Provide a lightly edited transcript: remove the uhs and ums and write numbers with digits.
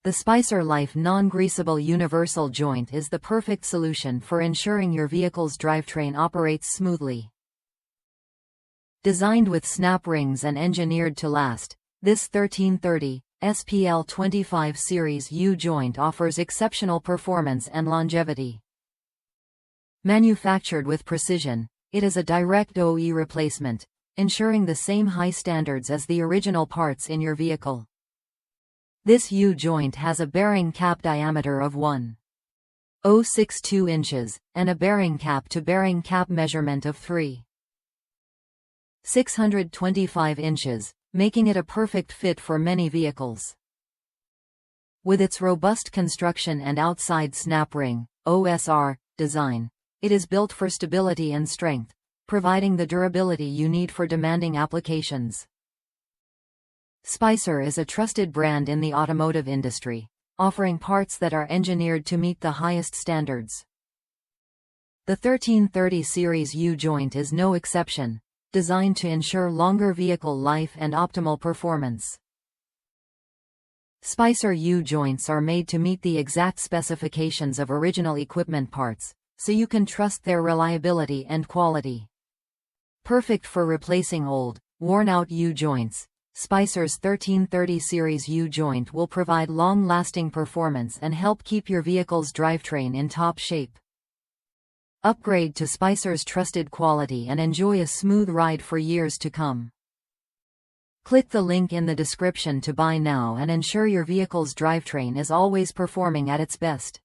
The Spicer Life Non-Greaseable Universal Joint is the perfect solution for ensuring your vehicle's drivetrain operates smoothly. Designed with snap rings and engineered to last, this 1330 SPL25 Series U-joint offers exceptional performance and longevity. Manufactured with precision, it is a direct OE replacement, ensuring the same high standards as the original parts in your vehicle. This U-joint has a bearing cap diameter of 1.062 inches, and a bearing cap to bearing cap measurement of 3.625 inches, making it a perfect fit for many vehicles. With its robust construction and outside snap ring (OSR) design, it is built for stability and strength, providing the durability you need for demanding applications. Spicer is a trusted brand in the automotive industry, offering parts that are engineered to meet the highest standards. The 1330 Series U-joint is no exception, designed to ensure longer vehicle life and optimal performance. Spicer U-joints are made to meet the exact specifications of original equipment parts, so you can trust their reliability and quality. Perfect for replacing old, worn-out U-joints, Spicer's 1330 Series U-joint will provide long-lasting performance and help keep your vehicle's drivetrain in top shape. Upgrade to Spicer's trusted quality and enjoy a smooth ride for years to come. Click the link in the description to buy now and ensure your vehicle's drivetrain is always performing at its best.